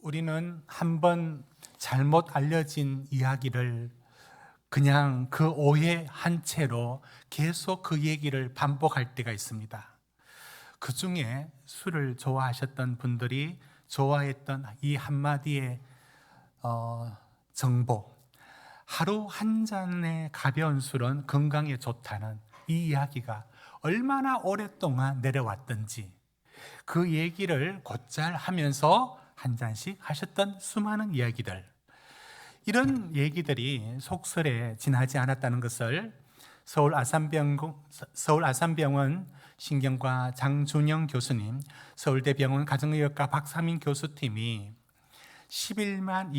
우리는 한번 잘못 알려진 이야기를 그냥 그 오해 한 채로 계속 그 얘기를 반복할 때가 있습니다. 그 중에 술을 좋아하셨던 분들이 좋아했던 이 한마디의 정보, 하루 한 잔의 가벼운 술은 건강에 좋다는 이 이야기가 얼마나 오랫동안 내려왔던지 그 얘기를 곧잘 하면서 한 잔씩 하셨던 수많은 이야기들, 이런 얘기들이 속설에 지나지 않았다는 것을 서울 아산병원 신경과 장준영 교수님, 서울대병원 가정의학과 박사민 교수팀이 11만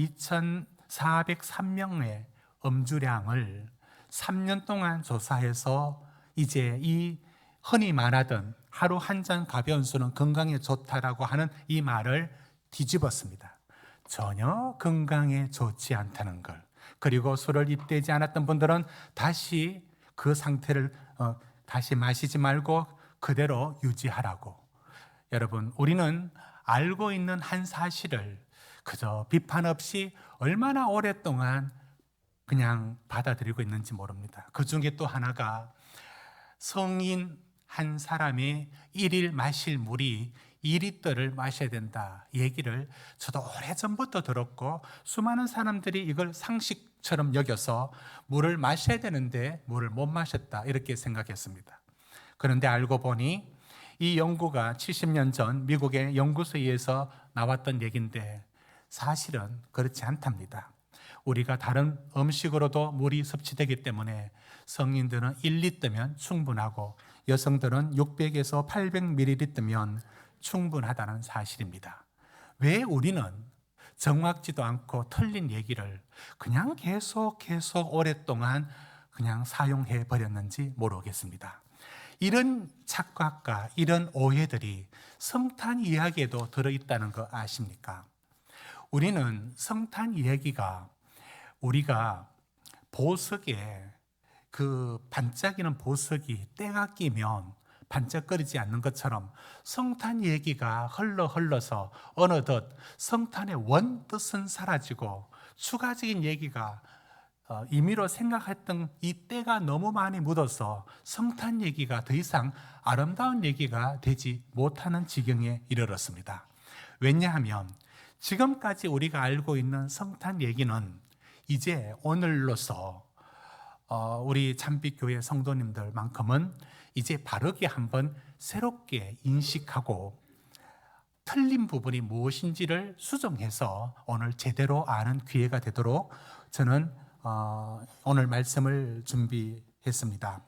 2,403명의 음주량을 3년 동안 조사해서 이제 이 흔히 말하던 하루 한 잔 가벼운 술은 건강에 좋다라고 하는 이 말을 뒤집었습니다. 전혀 건강에 좋지 않다는 걸. 그리고 술을 입대지 않았던 분들은 다시 그 상태를 다시 마시지 말고 그대로 유지하라고. 여러분, 우리는 알고 있는 한 사실을 그저 비판 없이 얼마나 오랫동안 그냥 받아들이고 있는지 모릅니다. 그 중에 또 하나가 성인 한 사람이 1일 마실 물이 2리터를 마셔야 된다 얘기를 저도 오래전부터 들었고, 수많은 사람들이 이걸 상식처럼 여겨서 물을 마셔야 되는데 물을 못 마셨다 이렇게 생각했습니다. 그런데 알고 보니 이 연구가 70년 전 미국의 연구소에 의해서 나왔던 얘기인데 사실은 그렇지 않답니다. 우리가 다른 음식으로도 물이 섭취되기 때문에 성인들은 1리터면 충분하고 여성들은 600에서 800ml면 충분하다는 사실입니다. 왜 우리는 정확지도 않고 틀린 얘기를 그냥 계속 오랫동안 그냥 사용해 버렸는지 모르겠습니다. 이런 착각과 이런 오해들이 성탄 이야기에도 들어있다는 거 아십니까? 우리는 성탄 이야기가 우리가 보석에 그 반짝이는 보석이 때가 끼면 반짝거리지 않는 것처럼 성탄 얘기가 흘러서 어느덧 성탄의 원뜻은 사라지고 추가적인 얘기가 임의로 생각했던 이 때가 너무 많이 묻어서 성탄 얘기가 더 이상 아름다운 얘기가 되지 못하는 지경에 이르렀습니다. 왜냐하면 지금까지 우리가 알고 있는 성탄 얘기는 이제 오늘로서 우리 참빛교회 성도님들만큼은 이제 바르게 한번 새롭게 인식하고 틀린 부분이 무엇인지를 수정해서 오늘 제대로 아는 기회가 되도록 저는 오늘 말씀을 준비했습니다.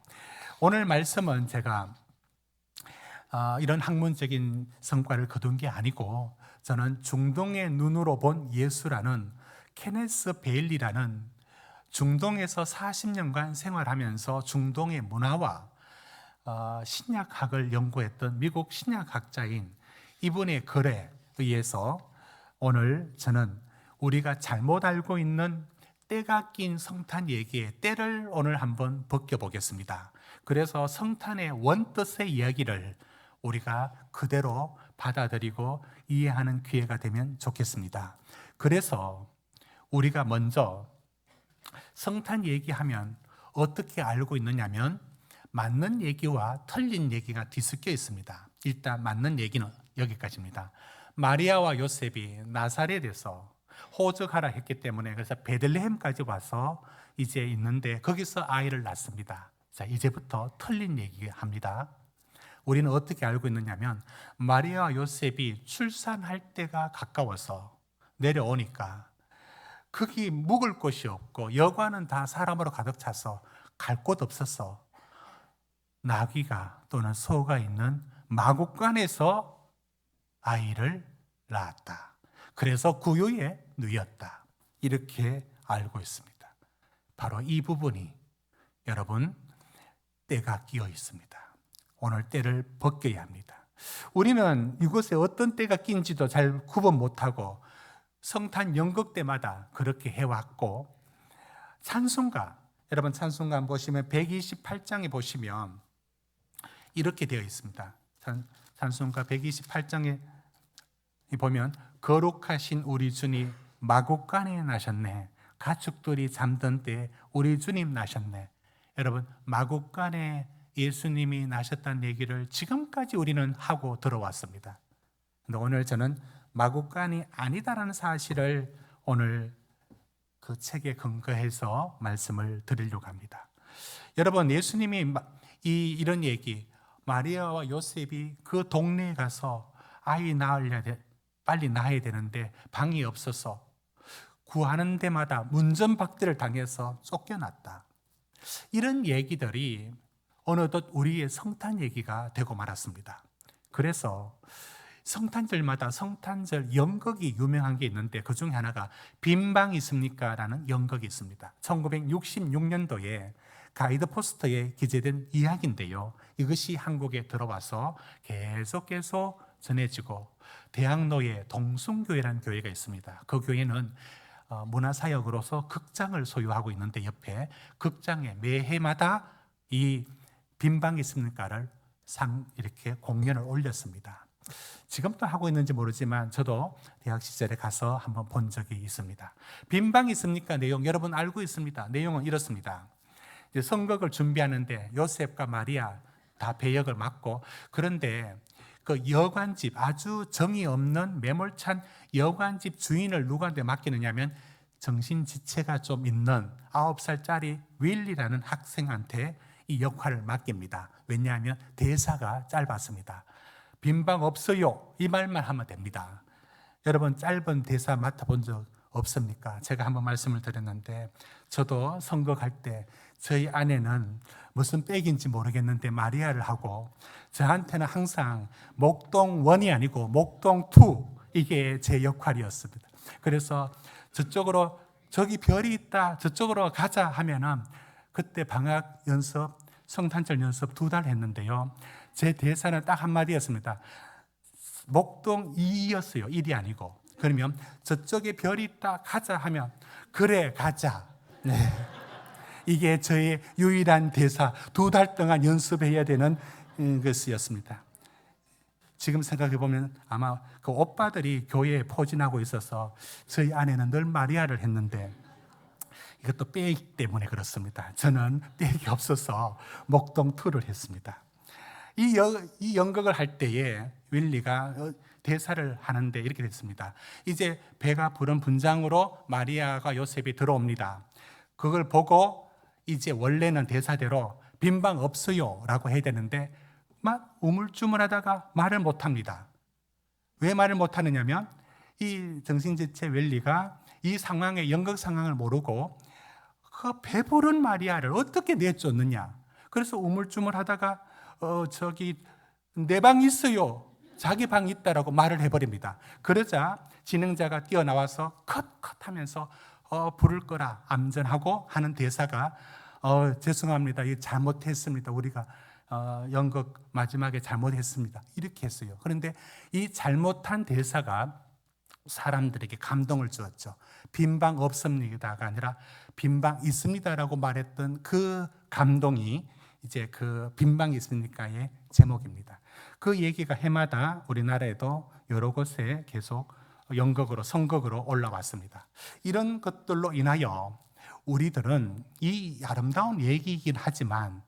오늘 말씀은 제가 이런 학문적인 성과를 거둔 게 아니고 저는 중동의 눈으로 본 예수라는 케네스 베일리라는 중동에서 40년간 생활하면서 중동의 문화와 신약학을 연구했던 미국 신약학자인 이분의 글에 의해서 오늘 저는 우리가 잘못 알고 있는 때가 낀 성탄 얘기의 때를 오늘 한번 벗겨보겠습니다. 그래서 성탄의 원뜻의 이야기를 우리가 그대로 받아들이고 이해하는 기회가 되면 좋겠습니다. 그래서 우리가 먼저 성탄 얘기하면 어떻게 알고 있느냐면 맞는 얘기와 틀린 얘기가 뒤섞여 있습니다. 일단 맞는 얘기는 여기까지입니다. 마리아와 요셉이 나사렛에서 호적하라 했기 때문에 그래서 베들레헴까지 와서 이제 있는데 거기서 아이를 낳습니다. 자, 이제부터 틀린 얘기합니다. 우리는 어떻게 알고 있느냐면 마리아와 요셉이 출산할 때가 가까워서 내려오니까 거기 묵을 곳이 없고 여관은 다 사람으로 가득 차서 갈 곳 없어서 나귀가 또는 소가 있는 마구간에서 아이를 낳았다. 그래서 구유에 누였다. 이렇게 알고 있습니다. 바로 이 부분이 여러분 때가 끼어 있습니다. 오늘 때를 벗겨야 합니다. 우리는 이곳에 어떤 때가 낀지도 잘 구분 못하고 성탄 연극 때마다 그렇게 해왔고, 찬송가, 여러분 찬송가 보시면 128장에 보시면 이렇게 되어 있습니다. 찬송가 128장에 보면 거룩하신 우리 주님 마구간에 나셨네. 가축들이 잠든 때 우리 주님 나셨네. 여러분, 마구간에 예수님이 나셨다는 얘기를 지금까지 우리는 하고 들어왔습니다. 근데 오늘 저는 마구간이 아니다라는 사실을 오늘 그 책에 근거해서 말씀을 드리려고 합니다. 여러분, 예수님이 이런 얘기, 마리아와 요셉이 그 동네에 가서 아이 빨리 낳아야 되는데 방이 없어서 구하는 데마다 문전박대를 당해서 쫓겨났다. 이런 얘기들이 어느덧 우리의 성탄 얘기가 되고 말았습니다. 그래서 성탄절마다 성탄절 연극이 유명한 게 있는데 그 중에 하나가 빈방 있습니까? 라는 연극이 있습니다. 1966년도에 가이드 포스터에 기재된 이야기인데요. 이것이 한국에 들어와서 계속 전해지고 대학로에 동숭교회라는 교회가 있습니다. 그 교회는 문화사역으로서 극장을 소유하고 있는데 옆에 극장에 매해마다 이 빈방 있습니까를 이렇게 공연을 올렸습니다. 지금도 하고 있는지 모르지만 저도 대학 시절에 가서 한번 본 적이 있습니다. 빈방 있습니까? 내용 여러분 알고 있습니다. 내용은 이렇습니다. 이제 선거를 준비하는데 요셉과 마리아 다 배역을 맡고, 그런데 그 여관집, 아주 정이 없는 매몰찬 여관집 주인을 누구한테 맡기느냐면 정신지체가 좀 있는 9살짜리 윌리라는 학생한테 이 역할을 맡깁니다. 왜냐하면 대사가 짧았습니다. 빈방 없어요, 이 말만 하면 됩니다. 여러분, 짧은 대사 맡아본 적 없습니까? 제가 한번 말씀을 드렸는데, 저도 선거 갈 때 저희 아내는 무슨 백인지 모르겠는데 마리아를 하고, 저한테는 항상 목동 1이 아니고 목동 2, 이게 제 역할이었습니다. 그래서 저쪽으로, 저기 별이 있다, 저쪽으로 가자 하면은, 그때 방학 연습, 성탄절 연습 2달 했는데요, 제 대사는 딱 한마디였습니다. 목동 2였어요. 1이 아니고. 그러면 저쪽에 별이 있다, 가자 하면 그래 가자. 네. 이게 저의 유일한 대사, 2달 동안 연습해야 되는 것이었습니다. 지금 생각해 보면 아마 그 오빠들이 교회에 포진하고 있어서 저희 아내는 늘 마리아를 했는데, 이것도 빼기 때문에 그렇습니다. 저는 빼기 없어서 목동 2를 했습니다. 이 연극을 할 때에 윌리가 대사를 하는데 이렇게 됐습니다. 이제 배가 부른 분장으로 마리아가 요셉이 들어옵니다. 그걸 보고 이제 원래는 대사대로 빈방 없어요 라고 해야 되는데 막 우물쭈물하다가 말을 못합니다. 왜 말을 못하느냐면 이 정신지체 윌리가 이 상황의 연극 상황을 모르고 그 배부른 마리아를 어떻게 내쫓느냐. 그래서 우물쭈물하다가 저기 내 방 있어요, 자기 방 있다라고 말을 해버립니다. 그러자 진행자가 뛰어나와서 컷 하면서 부를 거라 암전하고 하는 대사가 죄송합니다, 이거 잘못했습니다, 우리가 연극 마지막에 잘못했습니다, 이렇게 했어요. 그런데 이 잘못한 대사가 사람들에게 감동을 주었죠. 빈방 없습니다가 아니라 빈방 있습니다라고 말했던 그 감동이 이제 그 빈방이 있습니까의 제목입니다. 그 얘기가 해마다 우리나라에도 여러 곳에 계속 연극으로, 선극으로 올라왔습니다. 이런 것들로 인하여 우리들은 이 아름다운 얘기이긴 하지만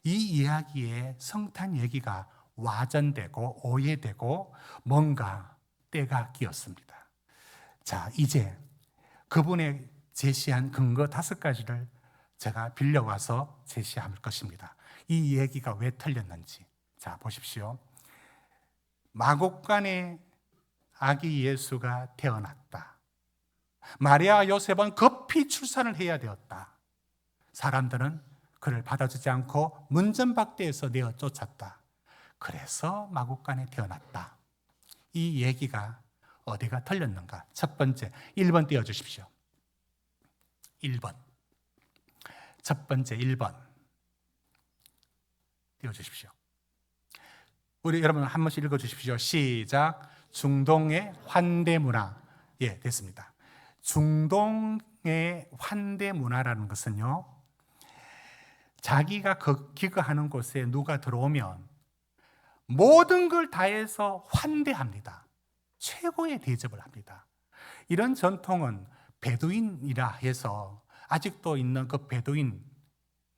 이 이야기의 성탄 얘기가 와전되고 오해되고 뭔가 때가 끼었습니다. 자, 이제 그분의 제시한 근거 5가지를 제가 빌려와서 제시할 것입니다. 이 얘기가 왜 틀렸는지. 자, 보십시오. 마곡간에 아기 예수가 태어났다. 마리아와 요셉은 급히 출산을 해야 되었다. 사람들은 그를 받아주지 않고 문전박대에서 내어 쫓았다. 그래서 마곡간에 태어났다. 이 얘기가 어디가 틀렸는가? 첫 번째, 1번 띄워주십시오. 1번. 첫 번째 1번 띄워주십시오. 우리 여러분 한 번씩 읽어주십시오. 시작. 중동의 환대 문화. 예, 됐습니다. 중동의 환대 문화라는 것은요, 자기가 기거하는 곳에 누가 들어오면 모든 걸 다해서 환대합니다. 최고의 대접을 합니다. 이런 전통은 베두인이라 해서 아직도 있는 그 베두인이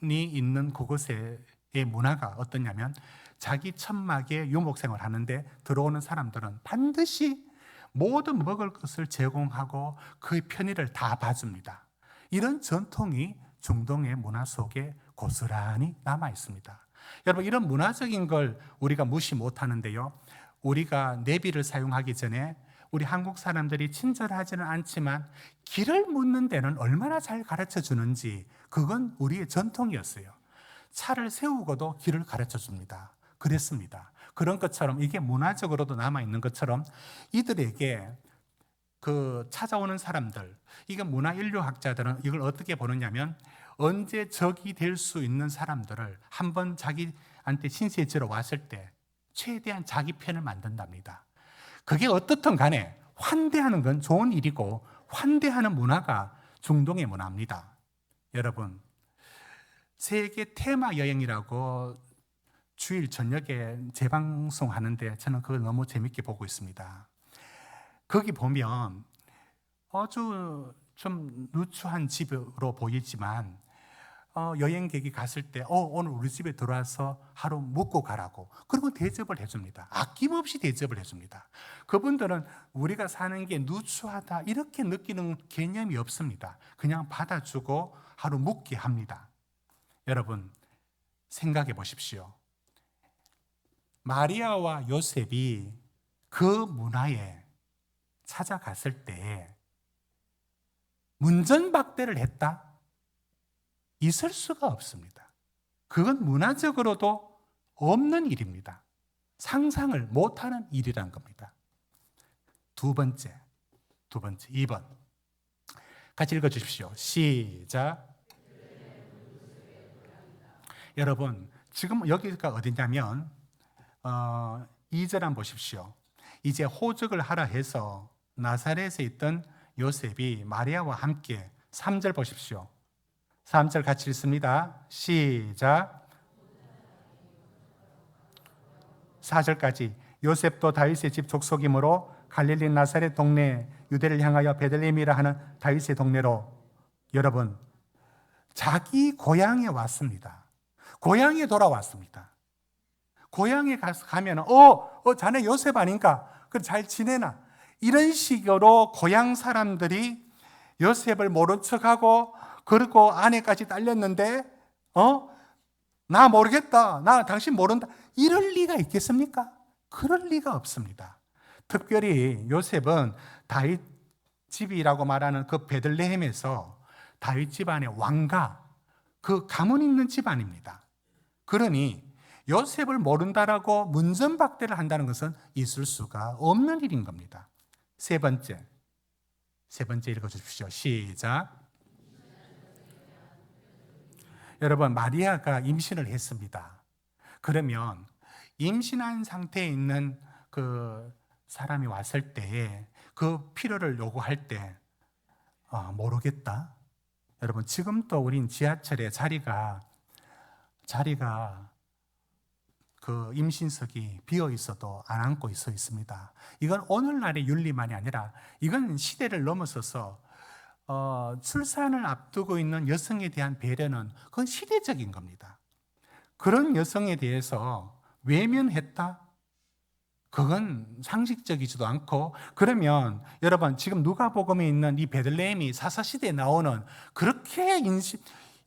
있는 그곳의 문화가 어떠냐면 자기 천막에 유목생활을 하는데 들어오는 사람들은 반드시 모든 먹을 것을 제공하고 그의 편의를 다 봐줍니다. 이런 전통이 중동의 문화 속에 고스란히 남아 있습니다. 여러분, 이런 문화적인 걸 우리가 무시 못하는데요, 우리가 내비를 사용하기 전에 우리 한국 사람들이 친절하지는 않지만 길을 묻는 데는 얼마나 잘 가르쳐 주는지, 그건 우리의 전통이었어요. 차를 세우고도 길을 가르쳐 줍니다. 그랬습니다. 그런 것처럼 이게 문화적으로도 남아있는 것처럼 이들에게 그 찾아오는 사람들, 이게 문화인류학자들은 이걸 어떻게 보느냐면 언제 적이 될 수 있는 사람들을 한번 자기한테 신세지로 왔을 때 최대한 자기 편을 만든답니다. 그게 어떻든 간에 환대하는 건 좋은 일이고 환대하는 문화가 중동의 문화입니다. 여러분, 세계 테마 여행이라고 주일 저녁에 재방송하는데 저는 그걸 너무 재밌게 보고 있습니다. 거기 보면 아주 좀 누추한 집으로 보이지만 여행객이 갔을 때 오늘 우리 집에 들어와서 하루 묵고 가라고, 그리고 대접을 해줍니다. 아낌없이 대접을 해줍니다. 그분들은 우리가 사는 게 누추하다 이렇게 느끼는 개념이 없습니다. 그냥 받아주고 하루 묵게 합니다. 여러분, 생각해 보십시오. 마리아와 요셉이 그 문화에 찾아갔을 때 문전박대를 했다? 있을 수가 없습니다. 그건 문화적으로도 없는 일입니다. 상상을 못하는 일이란 겁니다. 두 번째, 2번. 같이 읽어주십시오. 시작. 여러분, 지금 여기가 어디냐면 2절 한번 보십시오. 이제 호적을 하라 해서 나사렛에 있던 요셉이 마리아와 함께, 3절 보십시오. 3절 같이 읽습니다. 시작. 4절까지. 요셉도 다윗의 집 족속이므로 갈릴리 나사렛 동네 유대를 향하여 베들레헴이라 하는 다윗의 동네로. 여러분, 자기 고향에 왔습니다. 고향에 돌아왔습니다. 고향에 가면 자네 요셉 아닌가? 그럼 잘 지내나? 이런 식으로 고향 사람들이 요셉을 모른 척하고, 그리고 아내까지 딸렸는데 나 모르겠다, 나 당신 모른다, 이럴 리가 있겠습니까? 그럴 리가 없습니다. 특별히 요셉은 다윗 집이라고 말하는 그 베들레헴에서 다윗 집안의 왕가, 그 가문 있는 집안입니다. 그러니 요셉을 모른다라고 문전박대를 한다는 것은 있을 수가 없는 일인 겁니다. 세 번째 읽어주십시오. 시작. 여러분, 마리아가 임신을 했습니다. 그러면 임신한 상태에 있는 그 사람이 왔을 때에 그 필요를 요구할 때 모르겠다. 여러분, 지금도 우린 지하철에 자리가 그 임신석이 비어 있어도 안 앉고 있습니다. 이건 오늘날의 윤리만이 아니라 이건 시대를 넘어서서 출산을 앞두고 있는 여성에 대한 배려는 그건 시대적인 겁니다. 그런 여성에 대해서 외면했다? 그건 상식적이지도 않고, 그러면 여러분, 지금 누가복음에 있는 이 베들레헴이 사사시대에 나오는 그렇게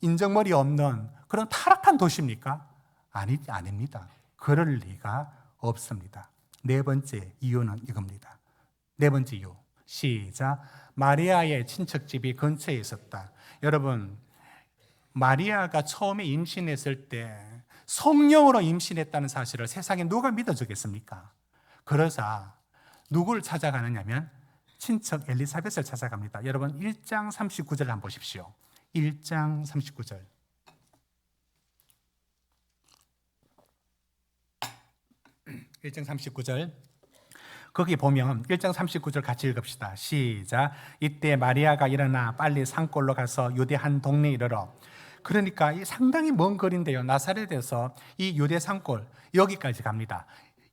인정머리 없는 그런 타락한 도시입니까? 아닙니다. 그럴 리가 없습니다. 네 번째 이유는 이겁니다. 네 번째 이유. 시작. 마리아의 친척집이 근처에 있었다. 여러분, 마리아가 처음에 임신했을 때 성령으로 임신했다는 사실을 세상에 누가 믿어주겠습니까? 그러자 누구를 찾아가느냐면 친척 엘리사벳을 찾아갑니다. 여러분, 1장 39절 한번 보십시오. 1장 39절. 거기 보면 1장 39절 같이 읽읍시다. 시작. 이때 마리아가 일어나 빨리 산골로 가서 유대 한 동네에 이르러. 그러니까 이 상당히 먼 거리인데요, 나사렛에서 이 유대 산골 여기까지 갑니다.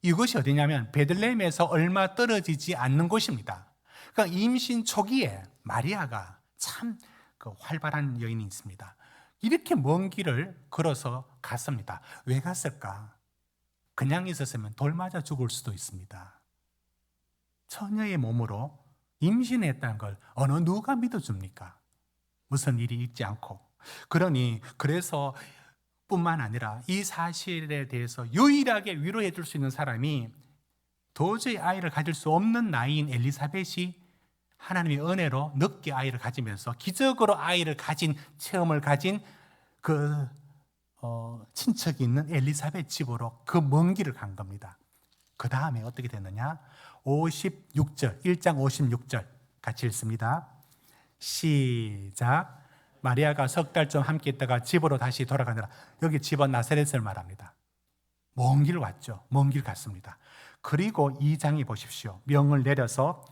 이것이 어디냐면 베들레헴에서 얼마 떨어지지 않는 곳입니다. 그러니까 임신 초기에 마리아가 참 그 활발한 여인이 있습니다. 이렇게 먼 길을 걸어서 갔습니다. 왜 갔을까? 그냥 있었으면 돌 맞아 죽을 수도 있습니다. 처녀의 몸으로 임신했다는 걸 어느 누가 믿어줍니까? 무슨 일이 있지 않고. 그래서 뿐만 아니라 이 사실에 대해서 유일하게 위로해 줄 수 있는 사람이 도저히 아이를 가질 수 없는 나이인 엘리사벳이 하나님의 은혜로 늦게 아이를 가지면서 기적으로 아이를 가진 체험을 가진 그 친척이 있는 엘리사벳 집으로 그 먼 길을 간 겁니다. 그 다음에 어떻게 됐느냐? 56절, 1장 56절 같이 읽습니다. 시작. 마리아가 석 달 좀 함께 있다가 집으로 다시 돌아가느라. 여기 집은 나사렛을 말합니다. 먼 길 왔죠. 먼 길 갔습니다. 그리고 2장에 보십시오. 명을 내려서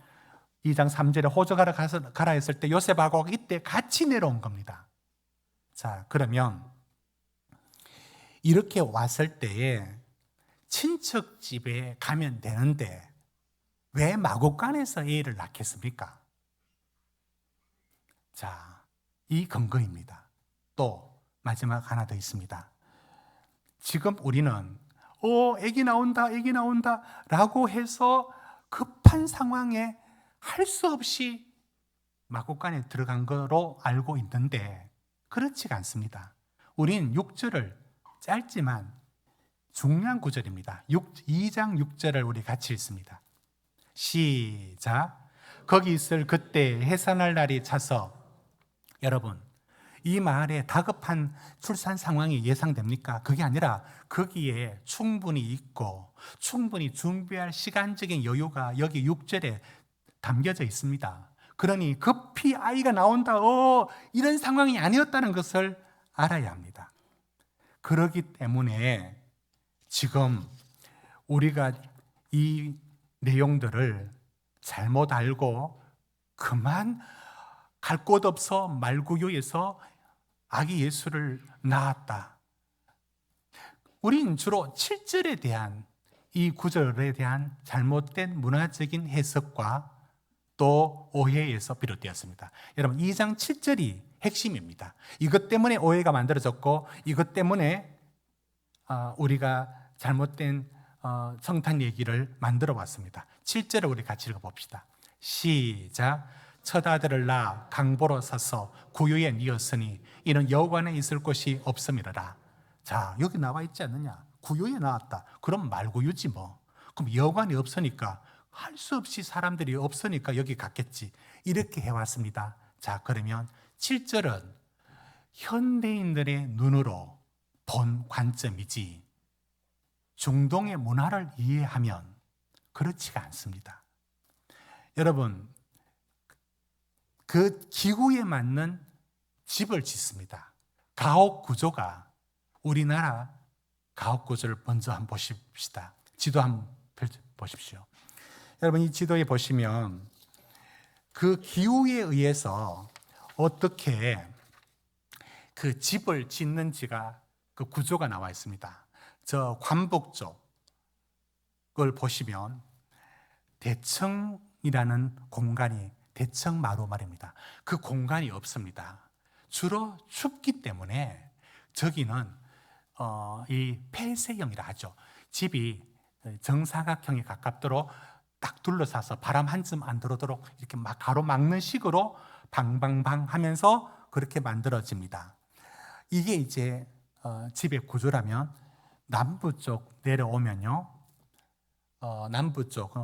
2장 3절에 호적하러 가라 했을 때 요셉하고 이때 같이 내려온 겁니다. 자, 그러면 이렇게 왔을 때에 친척 집에 가면 되는데 왜 마곡간에서 애를 낳겠습니까? 자, 이 근거입니다. 또 마지막 하나 더 있습니다. 지금 우리는 애기 나온다 라고 해서 급한 상황에 할 수 없이 마곡간에 들어간 거로 알고 있는데 그렇지가 않습니다. 우린 6절을 짧지만 중요한 구절입니다. 2장 6절을 우리 같이 읽습니다. 시작. 거기 있을 그때 해산할 날이 차서. 여러분, 이 마을에 다급한 출산 상황이 예상됩니까? 그게 아니라 거기에 충분히 있고 충분히 준비할 시간적인 여유가 여기 6절에 담겨져 있습니다. 그러니 급히 아이가 나온다 이런 상황이 아니었다는 것을 알아야 합니다. 그렇기 때문에 지금 우리가 이 내용들을 잘못 알고 그만 갈 곳 없어 말구유에서 아기 예수를 낳았다. 우린 주로 7절에 대한 이 구절에 대한 잘못된 문화적인 해석과 또 오해에서 비롯되었습니다. 여러분, 2장 7절이 핵심입니다. 이것 때문에 오해가 만들어졌고 이것 때문에 우리가 잘못된 성탄 얘기를 만들어 봤습니다. 7절을 우리 같이 읽어봅시다. 시작. 첫 아들을 낳아 강보로 사서 구유에 뉘었으니 이는 여관에 있을 곳이 없음이라. 자, 여기 나와 있지 않느냐? 구유에 나왔다. 그럼 말구유지 뭐. 그럼 여관이 없으니까 할 수 없이 사람들이 없으니까 여기 갔겠지. 이렇게 해왔습니다. 자, 그러면 7절은 현대인들의 눈으로 본 관점이지 중동의 문화를 이해하면 그렇지가 않습니다. 여러분, 그 기후에 맞는 집을 짓습니다. 가옥 구조가 우리나라 가옥 구조를 먼저 한번 보십시다. 지도 한번 보십시오. 여러분, 이 지도에 보시면 그 기후에 의해서 어떻게 그 집을 짓는지가 그 구조가 나와 있습니다. 저 관북 쪽을 보시면 대청이라는 공간이 대청마루 말입니다. 그 공간이 없습니다. 주로 춥기 때문에 저기는 이 폐쇄형이라 하죠. 집이 정사각형에 가깝도록 딱 둘러싸서 바람 한 점 안 들어오도록 이렇게 막 가로막는 식으로 방방방 하면서 그렇게 만들어집니다. 이게 이제 집의 구조라면 남부 쪽 내려오면요, 남부 쪽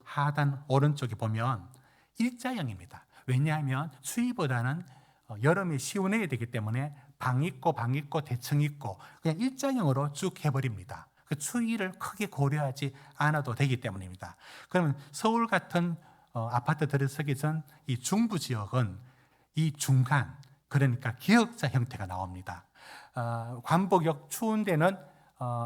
하단 오른쪽에 보면 일자형입니다. 왜냐하면 추위보다는 여름에 시원해야 되기 때문에 방 있고 대청 있고 그냥 일자형으로 쭉 해버립니다. 그 추위를 크게 고려하지 않아도 되기 때문입니다. 그러면 서울 같은 아파트 들어서기 전 이 중부 지역은 이 중간, 그러니까 기역자 형태가 나옵니다. 관복역 추운 데는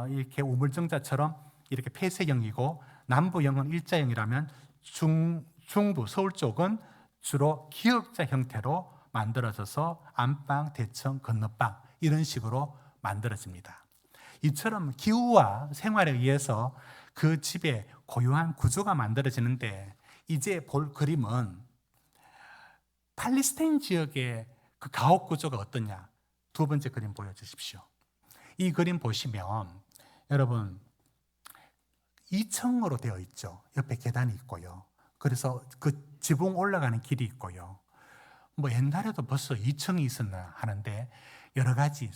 이렇게 우물정자처럼 이렇게 폐쇄형이고 남부형은 일자형이라면 중부 서울 쪽은 주로 기역자 형태로 만들어져서 안방, 대청, 건너방 이런 식으로 만들어집니다. 이처럼 기후와 생활에 의해서 그 집에 고유한 구조가 만들어지는데, 이제 볼 그림은 팔레스타인 지역의 그 가옥 구조가 어떠냐. 두 번째 그림 보여주십시오. 이 그림 보시면 여러분 2층으로 되어 있죠. 옆에 계단이 있고요. 그래서 그 지붕 올라가는 길이 있고요. 뭐 옛날에도 벌써 2층이 있었나 하는데 여러 가지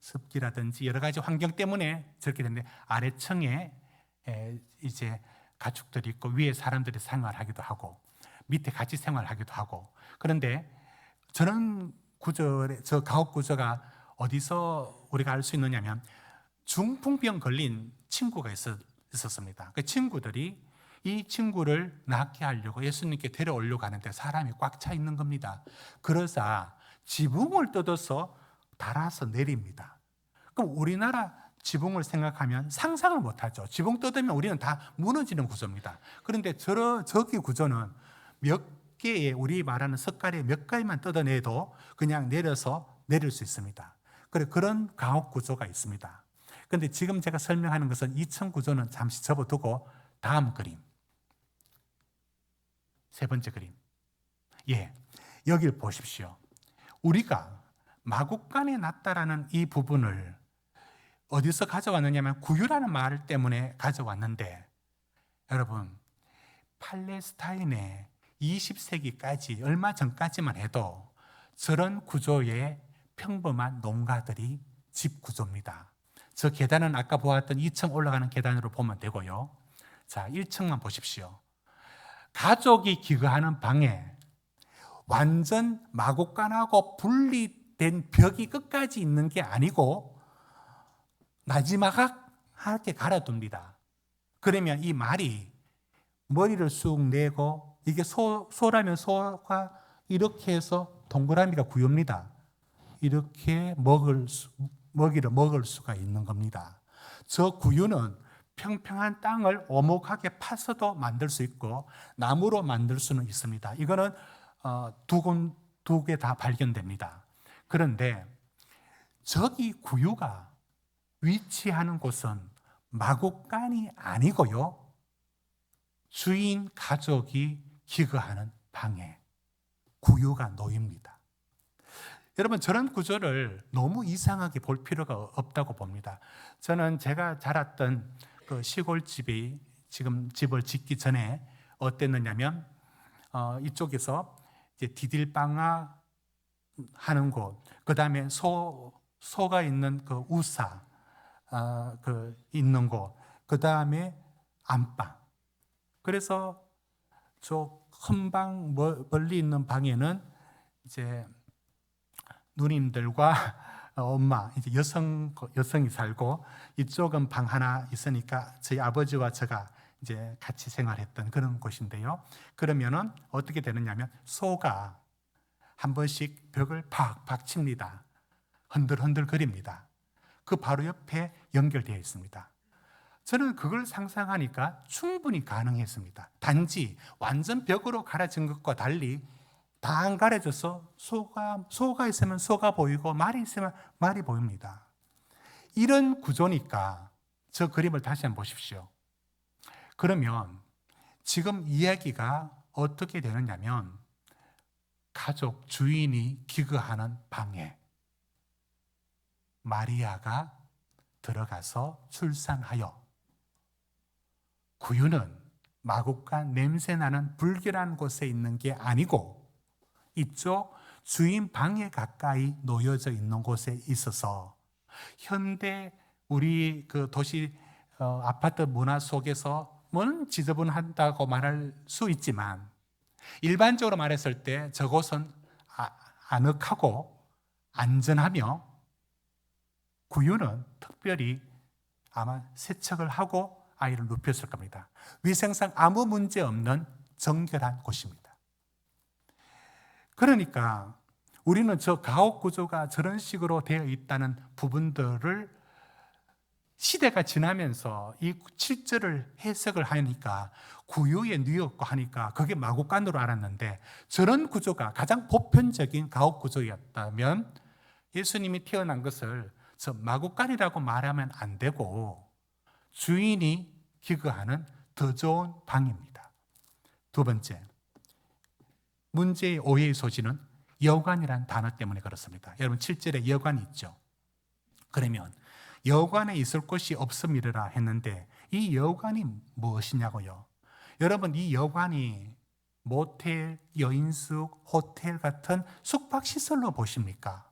습기라든지 여러 가지 환경 때문에 저렇게 됐는데, 아래층에 이제 가축들이 있고 위에 사람들이 생활하기도 하고 밑에 같이 생활하기도 하고. 그런데 저런 구조의 저 가옥 구조가 어디서 우리가 알 수 있느냐면, 중풍병 걸린 친구가 있었습니다. 그 친구들이 이 친구를 낫게 하려고 예수님께 데려오려고 하는데 사람이 꽉 차 있는 겁니다. 그러자 지붕을 뜯어서 달아서 내립니다. 그럼 우리나라 지붕을 생각하면 상상을 못하죠. 지붕 뜯으면 우리는 다 무너지는 구조입니다. 그런데 저기 구조는 몇 개의, 우리 말하는 석가래 몇 가지만 뜯어내도 그냥 내려서 내릴 수 있습니다. 그런 가옥 구조가 있습니다. 그런데 지금 제가 설명하는 것은 2층 구조는 잠시 접어두고 다음 그림, 세 번째 그림. 여기를 보십시오. 우리가 마국간에 났다라는 이 부분을 어디서 가져왔느냐면 구유라는 말 때문에 가져왔는데, 여러분 팔레스타인의 20세기까지 얼마 전까지만 해도 저런 구조의 평범한 농가들이 집 구조입니다. 저 계단은 아까 보았던 2층 올라가는 계단으로 보면 되고요. 자, 1층만 보십시오. 가족이 기거하는 방에 완전 마곡간하고 분리된 벽이 끝까지 있는 게 아니고 나지막하게 갈아둡니다. 그러면 이 말이 머리를 쑥 내고, 이게 소라면 소가 이렇게 해서 동그라미가 구유입니다. 이렇게 먹이를 먹을 수가 있는 겁니다. 저 구유는 평평한 땅을 오목하게 파서도 만들 수 있고 나무로 만들 수는 있습니다. 이거는 두 개 다 발견됩니다. 그런데 저기 구유가 위치하는 곳은 마곡간이 아니고요, 주인 가족이 기거하는 방에 구유가 놓입니다. 여러분, 저런 구조를 너무 이상하게 볼 필요가 없다고 봅니다. 저는 제가 자랐던 그 시골집이 지금 집을 짓기 전에 어땠느냐면, 이쪽에서 이제 디딜방아 하는 곳, 그 다음에 소가 있는 그 우사 그 있는 곳, 그 다음에 안방. 그래서 저 큰 방 멀리 있는 방에는 이제 누님들과 엄마, 이제 여성이 살고, 이쪽은 방 하나 있으니까 저희 아버지와 제가 이제 같이 생활했던 그런 곳인데요. 그러면은 어떻게 되느냐면 소가 한 번씩 벽을 팍팍 칩니다. 흔들흔들 거립니다. 그 바로 옆에 연결되어 있습니다. 저는 그걸 상상하니까 충분히 가능했습니다. 단지 완전 벽으로 갈아진 것과 달리 다 안 가려져서 소가 있으면 소가 보이고 말이 있으면 말이 보입니다. 이런 구조니까 저 그림을 다시 한번 보십시오. 그러면 지금 이야기가 어떻게 되느냐면, 가족 주인이 기거하는 방에 마리아가 들어가서 출산하여, 구유는 마곡간 냄새나는 불결한 곳에 있는 게 아니고 이쪽 주인 방에 가까이 놓여져 있는 곳에 있어서, 현대 우리 그 도시 아파트 문화 속에서 뭐는 지저분하다고 말할 수 있지만, 일반적으로 말했을 때 저곳은 아늑하고 안전하며, 구유는 특별히 아마 세척을 하고 아이를 눕혔을 겁니다. 위생상 아무 문제 없는 정결한 곳입니다. 그러니까 우리는 저 가옥 구조가 저런 식으로 되어 있다는 부분들을 시대가 지나면서 이 7절을 해석을 하니까 구유에 뉘었고 하니까 그게 마곡간으로 알았는데, 저런 구조가 가장 보편적인 가옥 구조였다면 예수님이 태어난 것을 저 마곡간이라고 말하면 안 되고, 주인이 기거하는 더 좋은 방입니다. 두 번째, 문제의 오해의 소지는 여관이라는 단어 때문에 그렇습니다. 여러분 7절에 여관이 있죠. 그러면 여관에 있을 곳이 없음이라 했는데 이 여관이 무엇이냐고요? 여러분, 이 여관이 모텔, 여인숙, 호텔 같은 숙박시설로 보십니까?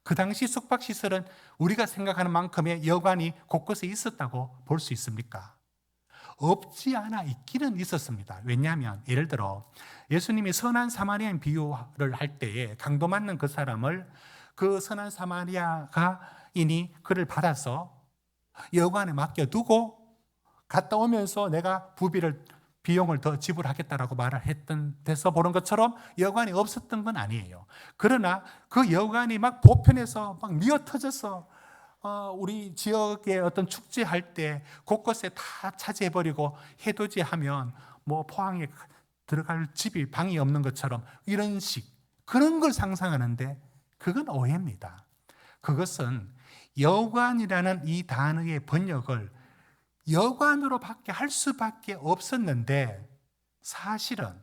그 당시 숙박시설은 우리가 생각하는 만큼의 여관이 곳곳에 있었다고 볼 수 있습니까? 없지 않아 있기는 있었습니다. 왜냐하면 예를 들어 예수님이 선한 사마리아인 비유를 할 때에 강도 맞는 그 사람을 그 선한 사마리아인이 그를 받아서 여관에 맡겨두고 갔다 오면서 내가 비용을 더 지불하겠다라고 말을 했던 데서 보는 것처럼 여관이 없었던 건 아니에요. 그러나 그 여관이 막 보편에서 막 미어터져서 우리 지역의 어떤 축제할 때 곳곳에 다 차지해버리고 해돋이하면 뭐 포항에 들어갈 집이 방이 없는 것처럼 이런 그런 걸 상상하는데 그건 오해입니다. 그것은 여관이라는 이 단어의 번역을 여관으로밖에 할 수밖에 없었는데 사실은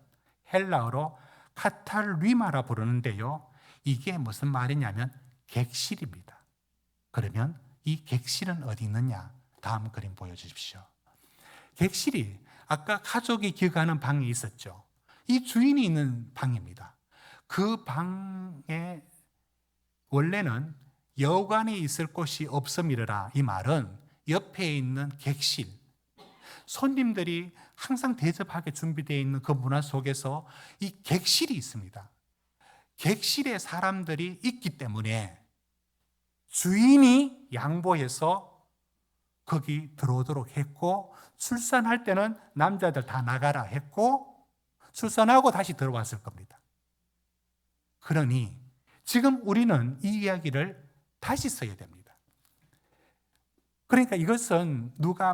헬라어로 카탈리마라 부르는데요. 이게 무슨 말이냐면 객실입니다. 그러면 이 객실은 어디 있느냐? 다음 그림 보여주십시오. 객실이 아까 가족이 기거하는 방이 있었죠. 이 주인이 있는 방입니다. 그 방에 원래는 여관에 있을 곳이 없음이라 이 말은 옆에 있는 객실, 손님들이 항상 대접하게 준비되어 있는 그 문화 속에서 이 객실이 있습니다. 객실에 사람들이 있기 때문에 주인이 양보해서 거기 들어오도록 했고 출산할 때는 남자들 다 나가라 했고 출산하고 다시 들어왔을 겁니다. 그러니 지금 우리는 이 이야기를 다시 써야 됩니다. 그러니까 이것은 누가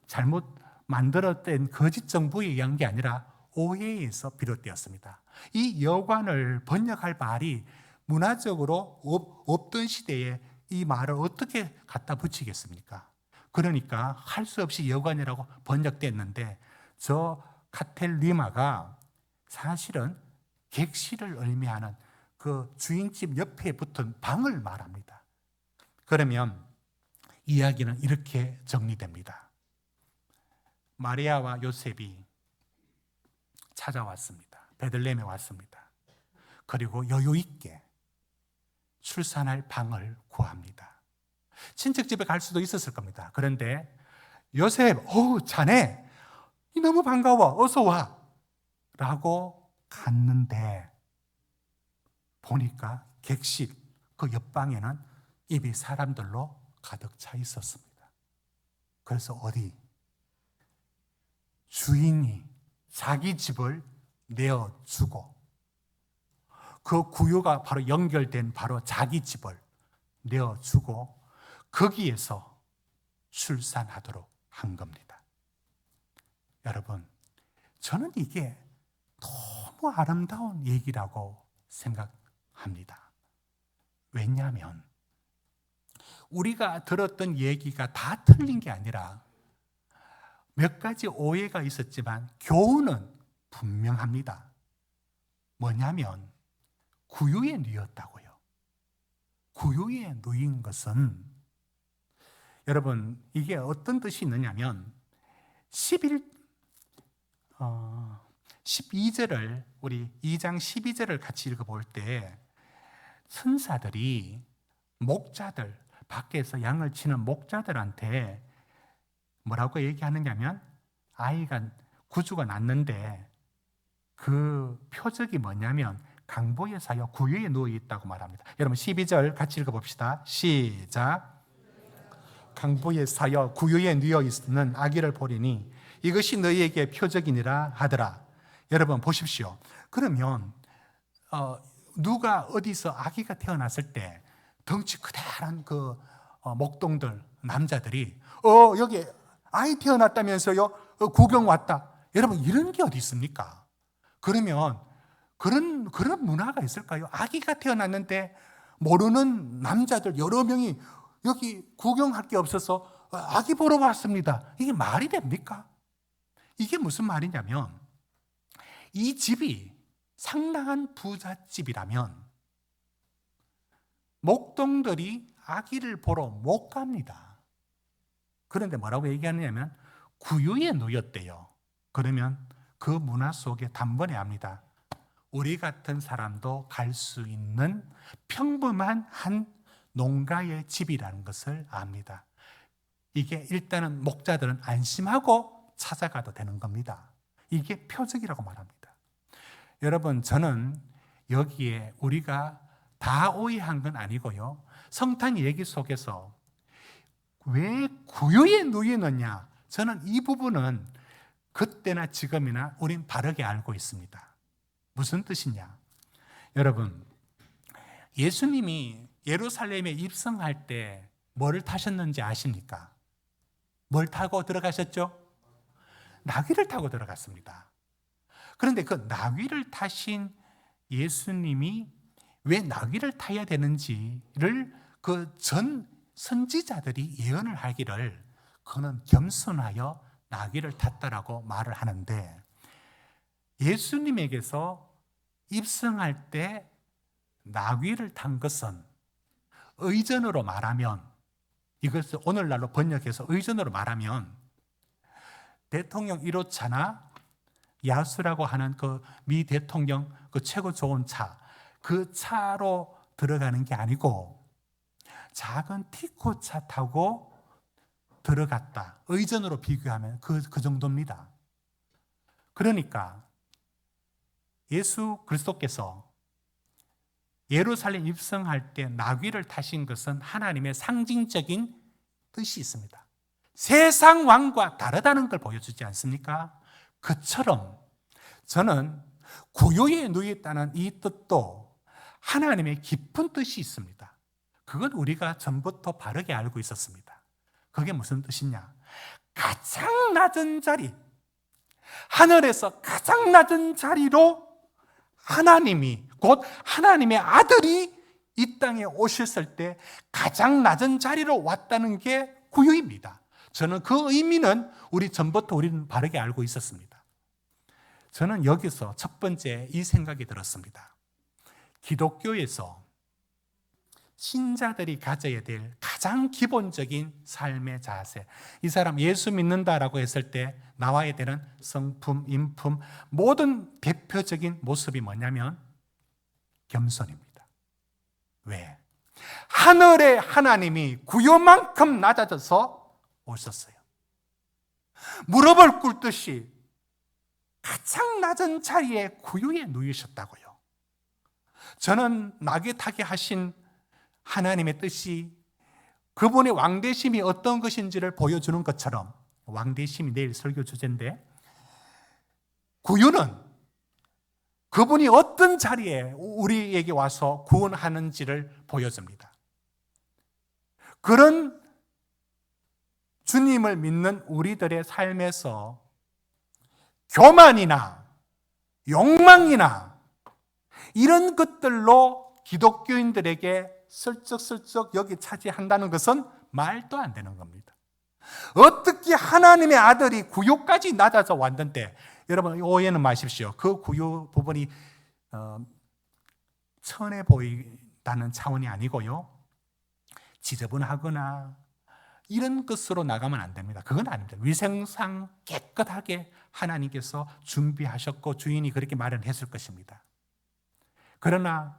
잘못 만들었던 거짓 정보에 의한 게 아니라 오해에서 비롯되었습니다. 이 여관을 번역할 말이 문화적으로 없던 시대에 이 말을 어떻게 갖다 붙이겠습니까? 그러니까 할 수 없이 여관이라고 번역됐는데 저 카텔리마가 사실은 객실을 의미하는 그 주인집 옆에 붙은 방을 말합니다. 그러면 이야기는 이렇게 정리됩니다. 마리아와 요셉이 찾아왔습니다. 베들레헴에 왔습니다. 그리고 여유 있게 출산할 방을 구합니다. 친척 집에 갈 수도 있었을 겁니다. 그런데 요셉, 자네 너무 반가워, 어서 와 라고 갔는데 보니까 객실 그 옆방에는 이미 사람들로 가득 차 있었습니다. 그래서 주인이 자기 집을 내어주고 그 구유가 바로 연결된 바로 자기 집을 내어주고 거기에서 출산하도록 한 겁니다. 여러분, 저는 이게 너무 아름다운 얘기라고 생각합니다. 왜냐하면 우리가 들었던 얘기가 다 틀린 게 아니라 몇 가지 오해가 있었지만 교훈은 분명합니다. 뭐냐면 구유에 누였다고요. 구유에 누인 것은 여러분 이게 어떤 뜻이 있느냐면 12절을 우리 2장 12절을 같이 읽어볼 때 선사들이 목자들 밖에서 양을 치는 목자들한테 뭐라고 얘기하느냐면 아이가 구주가 났는데 그 표적이 뭐냐면 강보에 사여 구유에 누워 있다고 말합니다. 여러분 12절 같이 읽어봅시다. 시작. 강보에 사여 구유에 누워 있는 아기를 보리니 이것이 너희에게 표적이니라 하더라. 여러분 보십시오. 그러면 누가 어디서 아기가 태어났을 때 덩치 크다란 그 목동들 남자들이 여기 아이 태어났다면서요? 구경 왔다. 여러분 이런 게 어디 있습니까? 그러면 그런 문화가 있을까요? 아기가 태어났는데 모르는 남자들 여러 명이 여기 구경할 게 없어서 아기 보러 왔습니다. 이게 말이 됩니까? 이게 무슨 말이냐면 이 집이 상당한 부잣집이라면 목동들이 아기를 보러 못 갑니다. 그런데 뭐라고 얘기하느냐면 구유에 놓였대요. 그러면 그 문화 속에 단번에 압니다. 우리 같은 사람도 갈 수 있는 평범한 한 농가의 집이라는 것을 압니다. 이게 일단은 목자들은 안심하고 찾아가도 되는 겁니다. 이게 표적이라고 말합니다. 여러분, 저는 여기에 우리가 다 오해한 건 아니고요. 성탄 얘기 속에서 왜 구유에 놓이느냐? 저는 이 부분은 그때나 지금이나 우린 바르게 알고 있습니다. 무슨 뜻이냐? 여러분, 예수님이 예루살렘에 입성할 때 뭐를 타셨는지 아십니까? 뭘 타고 들어가셨죠? 나귀를 타고 들어갔습니다. 그런데 그 나귀를 타신 예수님이 왜 나귀를 타야 되는지를 그 전 선지자들이 예언을 하기를 그는 겸손하여 나귀를 탔다라고 말을 하는데, 예수님에게서 입성할 때 나귀를 탄 것은 의전으로 말하면, 이것을 오늘날로 번역해서 의전으로 말하면 대통령 1호차나 야수라고 하는 그 미 대통령 그 최고 좋은 차, 그 차로 들어가는 게 아니고 작은 티코차 타고 들어갔다. 의전으로 비교하면 그 정도입니다. 그러니까 예수 그리스도께서 예루살렘 입성할 때 나귀를 타신 것은 하나님의 상징적인 뜻이 있습니다. 세상 왕과 다르다는 걸 보여주지 않습니까? 그처럼 저는 구유에 누였다는 이 뜻도 하나님의 깊은 뜻이 있습니다. 그건 우리가 전부터 바르게 알고 있었습니다. 그게 무슨 뜻이냐? 가장 낮은 자리, 하늘에서 가장 낮은 자리로 하나님이, 곧 하나님의 아들이 이 땅에 오셨을 때 가장 낮은 자리로 왔다는 게 구유입니다. 저는 그 의미는 전부터 우리는 바르게 알고 있었습니다. 저는 여기서 첫 번째 이 생각이 들었습니다. 기독교에서 신자들이 가져야 될 가장 기본적인 삶의 자세, 이 사람 예수 믿는다라고 했을 때 나와야 되는 성품, 인품, 모든 대표적인 모습이 뭐냐면 겸손입니다. 왜? 하늘의 하나님이 구유만큼 낮아져서 오셨어요. 무릎을 꿇듯이 가장 낮은 자리에 구유에 누이셨다고요. 저는 나귀 타게 하신 하나님의 뜻이 그분의 왕대심이 어떤 것인지를 보여주는 것처럼, 왕대심이 내일 설교 주제인데, 구유는 그분이 어떤 자리에 우리에게 와서 구원하는지를 보여줍니다. 그런 주님을 믿는 우리들의 삶에서 교만이나 욕망이나 이런 것들로 기독교인들에게 슬쩍슬쩍 여기 차지한다는 것은 말도 안 되는 겁니다. 어떻게 하나님의 아들이 구유까지 낮아져 왔는데, 여러분 오해는 마십시오. 그 구유 부분이 천해 보인다는 차원이 아니고요, 지저분하거나 이런 것으로 나가면 안 됩니다. 그건 아닙니다. 위생상 깨끗하게 하나님께서 준비하셨고 주인이 그렇게 마련했을 것입니다. 그러나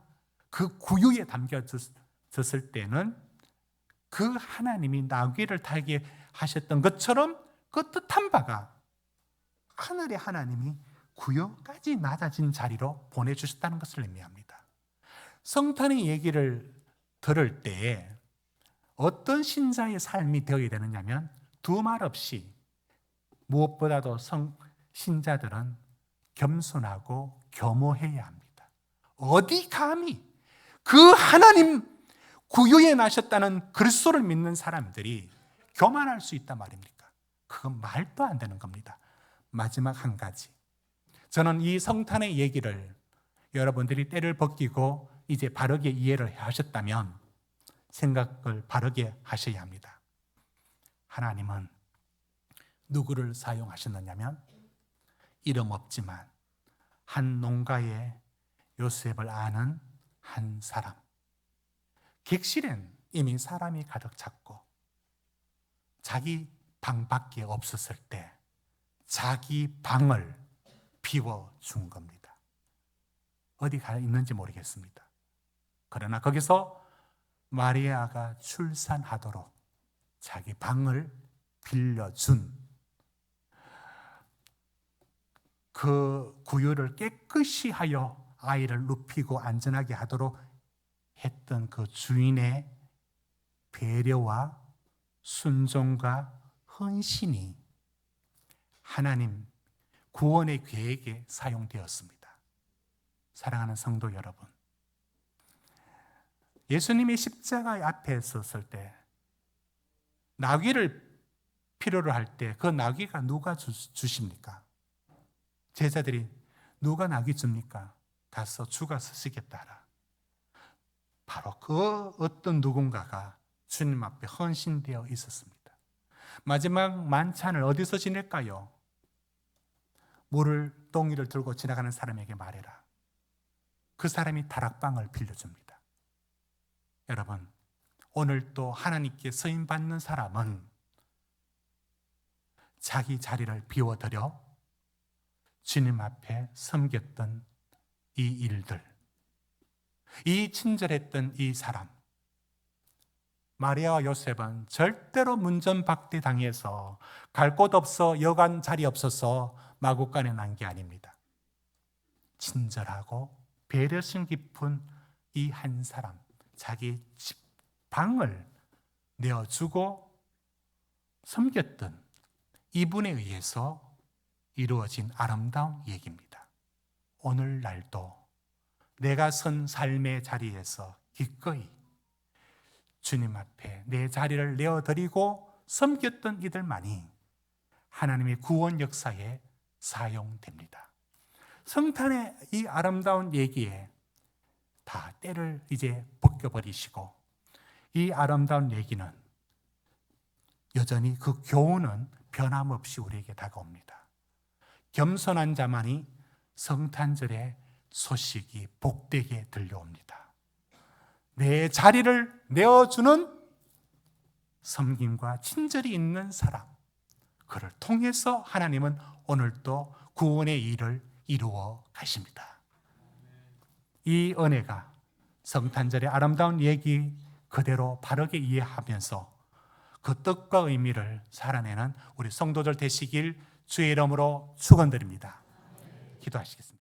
그 구유에 담겨졌을 때는 그 하나님이 나귀를 타게 하셨던 것처럼 그 뜻한 바가 하늘의 하나님이 구유까지 낮아진 자리로 보내주셨다는 것을 의미합니다. 성탄의 얘기를 들을 때 어떤 신자의 삶이 되어야 되느냐면 두 말 없이 무엇보다도 신자들은 겸손하고 겸허해야 합니다. 어디 감히 그 하나님 구유에 나셨다는 그리스도를 믿는 사람들이 교만할 수 있단 말입니까? 그건 말도 안 되는 겁니다. 마지막 한 가지, 저는 이 성탄의 얘기를 여러분들이 때를 벗기고 이제 바르게 이해를 하셨다면 생각을 바르게 하셔야 합니다. 하나님은 누구를 사용하셨느냐면 이름 없지만 한 농가에 요셉을 아는 한 사람. 객실엔 이미 사람이 가득 찼고 자기 방밖에 없었을 때 자기 방을 비워준 겁니다. 어디 가 있는지 모르겠습니다. 그러나 거기서 마리아가 출산하도록 자기 방을 빌려준 그 구유를 깨끗이 하여 아이를 눕히고 안전하게 하도록 했던 그 주인의 배려와 순종과 헌신이 하나님 구원의 계획에 사용되었습니다. 사랑하는 성도 여러분, 예수님이 십자가 앞에 섰을 때 나귀를 필요로 할 때 그 나귀가 누가 주십니까? 제자들이 누가 나귀 줍니까? 가서 주가 쓰시겠다 하라. 바로 그 어떤 누군가가 주님 앞에 헌신되어 있었습니다. 마지막 만찬을 어디서 지낼까요? 물을 똥이를 들고 지나가는 사람에게 말해라. 그 사람이 다락방을 빌려줍니다. 여러분, 오늘 또 하나님께 쓰임받는 사람은 자기 자리를 비워드려 주님 앞에 섬겼던 이 일들, 이 친절했던 이 사람, 마리아와 요셉은 절대로 문전박대 당해서 갈 곳 없어 여관 자리 없어서 마구간에 난 게 아닙니다. 친절하고 배려심 깊은 이 한 사람, 자기 집 방을 내어주고 섬겼던 이분에 의해서 이루어진 아름다운 얘기입니다. 오늘날도 내가 선 삶의 자리에서 기꺼이 주님 앞에 내 자리를 내어드리고 섬겼던 이들만이 하나님의 구원 역사에 사용됩니다. 성탄의 이 아름다운 얘기에 다 때를 이제 벗겨버리시고 이 아름다운 얘기는 여전히 그 교훈은 변함없이 우리에게 다가옵니다. 겸손한 자만이 성탄절의 소식이 복되게 들려옵니다. 내 자리를 내어주는 섬김과 친절이 있는 사람, 그를 통해서 하나님은 오늘도 구원의 일을 이루어 가십니다. 이 은혜가 성탄절의 아름다운 얘기 그대로 바르게 이해하면서 그 뜻과 의미를 살아내는 우리 성도들 되시길 주의 이름으로 축원드립니다. 기도하시겠습니다.